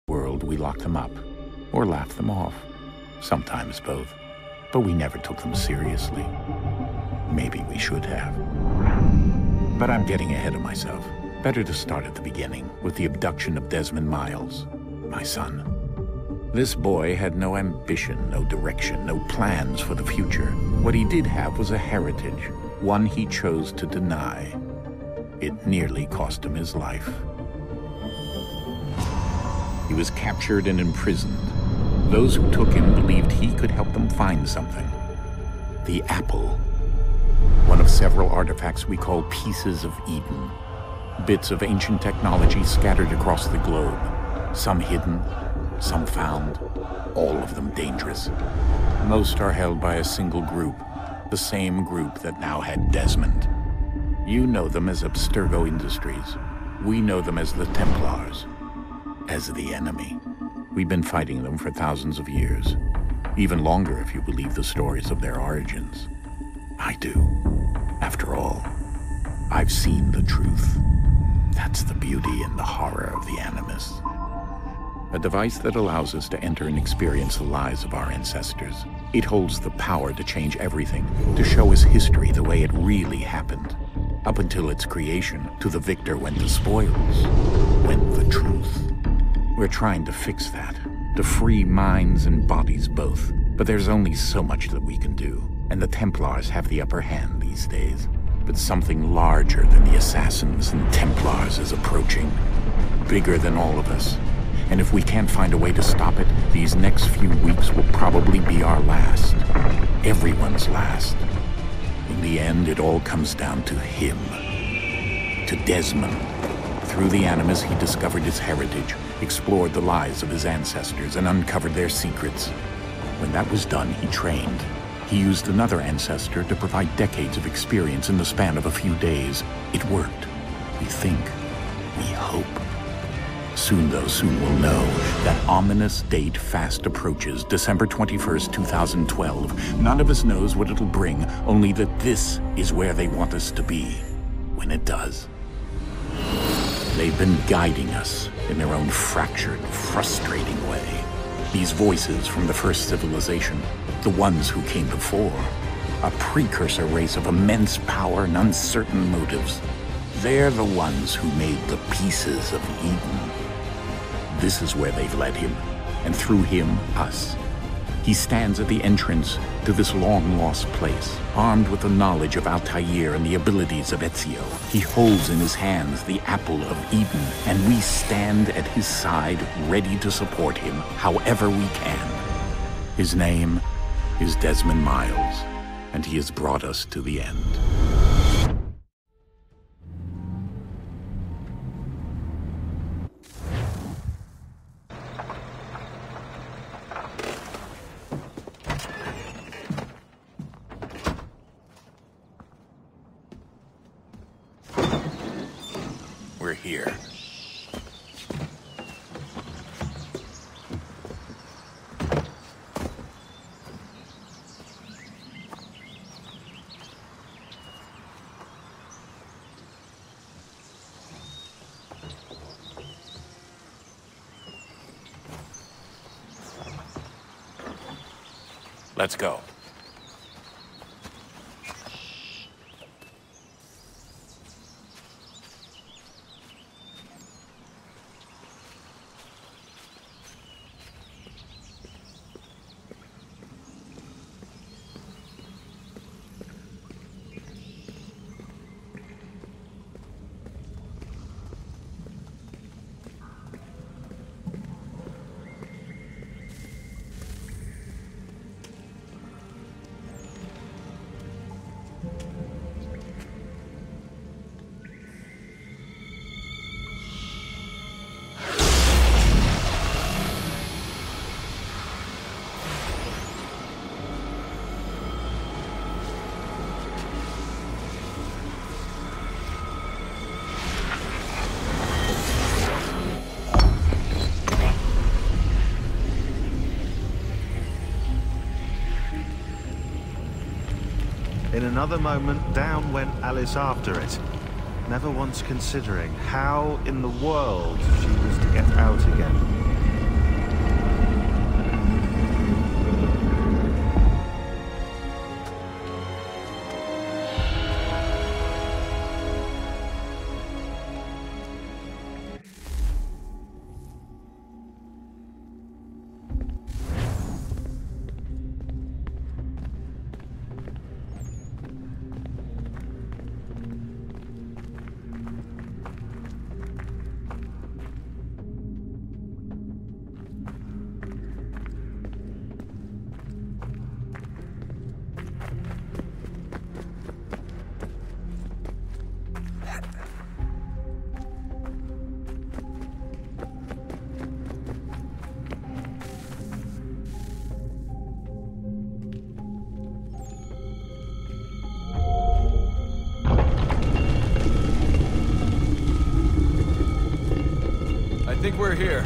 world, we locked them up, or laughed them off. Sometimes both. But we never took them seriously. Maybe we should have. But I'm getting ahead of myself. Better to start at the beginning, with the abduction of Desmond Miles, my son. This boy had no ambition, no direction, no plans for the future. What he did have was a heritage, one he chose to deny. It nearly cost him his life. He was captured and imprisoned. Those who took him believed he could help them find something. The apple. One of several artifacts we call Pieces of Eden. Bits of ancient technology scattered across the globe. Some hidden, some found, all of them dangerous. Most are held by a single group, the same group that now had Desmond. You know them as Abstergo Industries. We know them as the Templars, as the enemy. We've been fighting them for thousands of years, even longer if you believe the stories of their origins. I do. After all, I've seen the truth. That's the beauty and the horror of the Animus. A device that allows us to enter and experience the lives of our ancestors. It holds the power to change everything, to show us history the way it really happened. Up until its creation, to the victor went the spoils, went the truth. We're trying to fix that, to free minds and bodies both. But there's only so much that we can do, and the Templars have the upper hand these days. But something larger than the Assassins and Templars is approaching, bigger than all of us. And if we can't find a way to stop it, these next few weeks will probably be our last. Everyone's last. In the end, it all comes down to him. To Desmond. Through the Animus, he discovered his heritage, explored the lives of his ancestors, and uncovered their secrets. When that was done, he trained. He used another ancestor to provide decades of experience in the span of a few days. It worked. We think. We hope. Soon we'll know. That ominous date fast approaches, December 21st, 2012. None of us knows what it'll bring, only that this is where they want us to be, when it does. They've been guiding us in their own fractured, frustrating way. These voices from the first civilization, the ones who came before, a precursor race of immense power and uncertain motives. They're the ones who made the Pieces of Eden. This is where they've led him, and through him, us. He stands at the entrance to this long-lost place, armed with the knowledge of Altair and the abilities of Ezio. He holds in his hands the Apple of Eden, and we stand at his side, ready to support him however we can. His name is Desmond Miles, and he has brought us to the end. We're here. Let's go. In another moment, down went Alice after it, never once considering how in the world she was to get out again. here.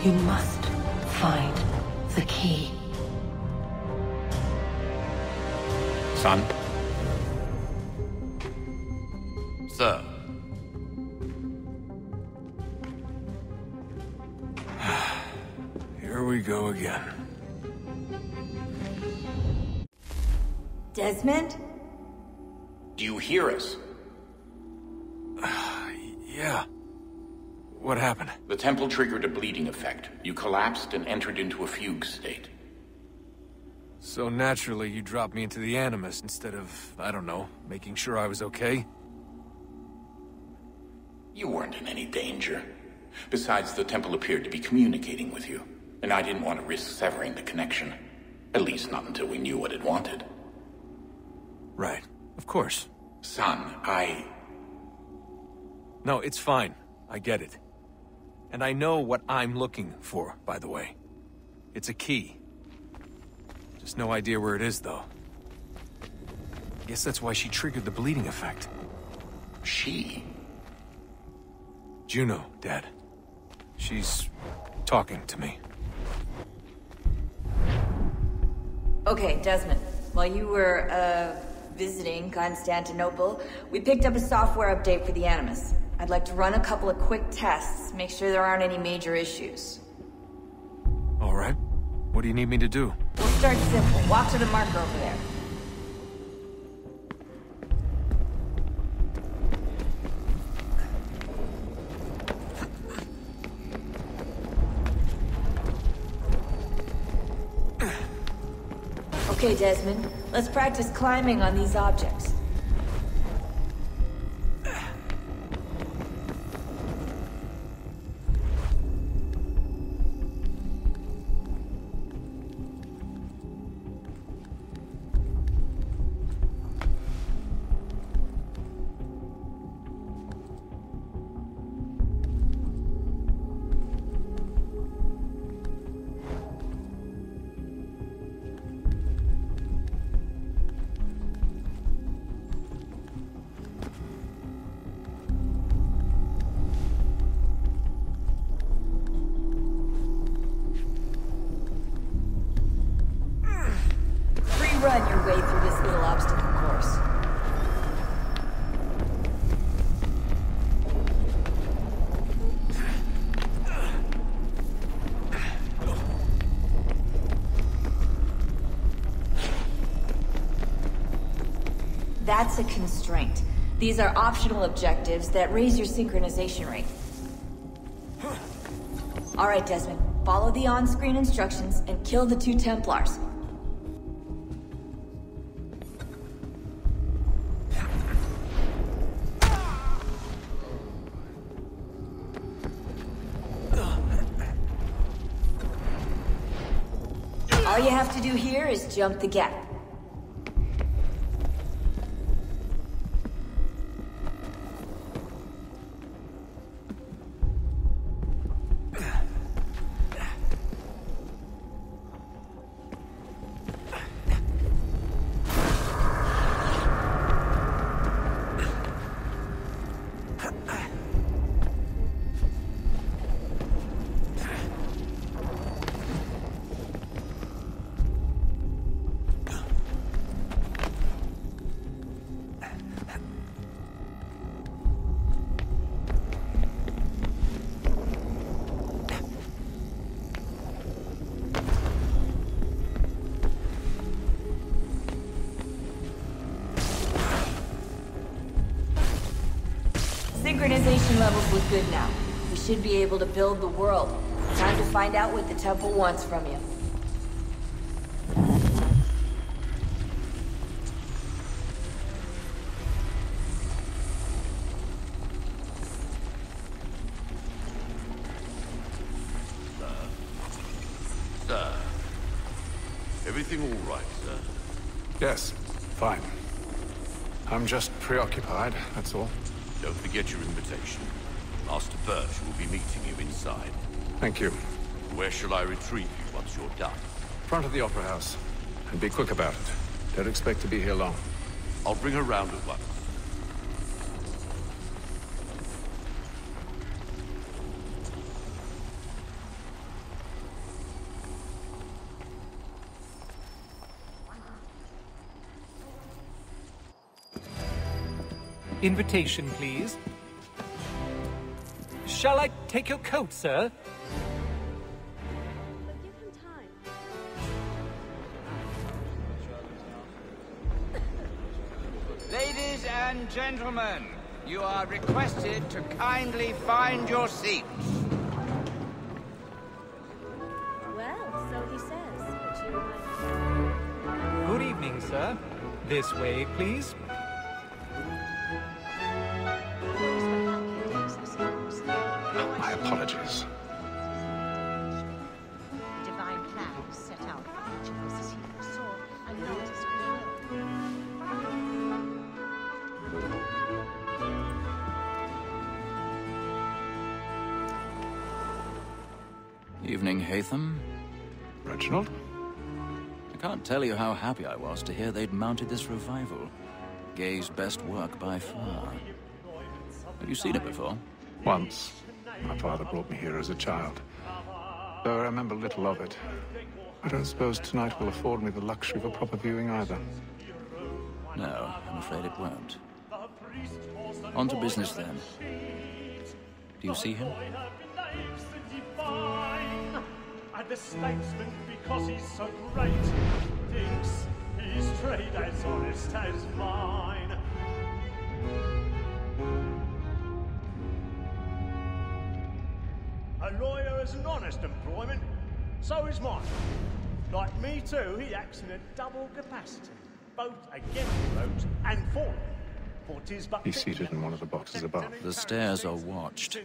You must find the key. Son? Sir. Here we go again. Desmond? Do you hear us? Yeah. What happened? The temple triggered a bleeding effect. You collapsed and entered into a fugue state. So naturally, you dropped me into the Animus instead of, I don't know, making sure I was okay? You weren't in any danger. Besides, the temple appeared to be communicating with you, and I didn't want to risk severing the connection. At least not until we knew what it wanted. Right. Of course. Son, No, it's fine. I get it. And I know what I'm looking for, by the way. It's a key. Just no idea where it is, though. Guess that's why she triggered the bleeding effect. She? Juno, Dad. She's talking to me. Okay, Desmond. While you were, visiting Constantinople, we picked up a software update for the Animus. I'd like to run a couple of quick tests, make sure there aren't any major issues. All right. What do you need me to do? We'll start simple. Walk to the marker over there. Okay, Desmond. Let's practice climbing on these objects. Run your way through this little obstacle course. That's a constraint. These are optional objectives that raise your synchronization rate. All right, Desmond. Follow the on-screen instructions and kill the 2 Templars. All you have to do here is jump the gap. synchronization levels look good now. We should be able to build the world. Time to find out what the temple wants from you. Sir. Everything all right, sir? Yes, fine. I'm just preoccupied, that's all. Don't forget your invitation. Master Birch will be meeting you inside. Thank you. Where shall I retrieve you once you're done? Front of the Opera House. And be quick about it. Don't expect to be here long. I'll bring her round at once. Invitation, please. Shall I take your coat, sir? But give him time. Ladies and gentlemen, you are requested to kindly find your seats. Well, so he says, but you might... Good evening, sir. This way, please. My apologies. Divine plans set out for each of us as he foresaw, and not as we will. Evening, Haytham. Reginald? I can't tell you how happy I was to hear they'd mounted this revival. Gay's best work by far. Have you seen it before? Once. My father brought me here as a child. Though I remember little of it. I don't suppose tonight will afford me the luxury of a proper viewing either. No, I'm afraid it won't. On to business then. Do you see him? And the statesman, because he's so great, thinks his trade as honest as mine. A lawyer is an honest employment, so is mine. Like me too, he acts in a double capacity, both against roads and for them. For 'tis but He's seated in one of the boxes above. The stairs are watched.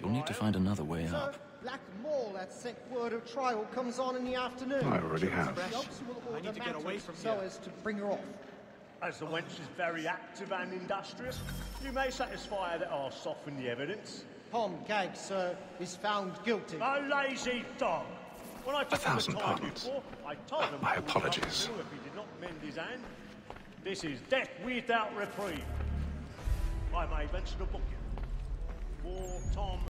You'll need to find another way up. Black Mall, that sent word of trial comes on in the afternoon. I already have. I need to get away from so as to bring her off. As the wench is very active and industrious, you may satisfy her that I'll soften the evidence. Tom Gaggs, sir, is found guilty. A lazy dog! When I took him the time pardons. before, I told him My what would apologies. come to if he did not mend his hand. This is death without reprieve. I may venture to book you. For Tom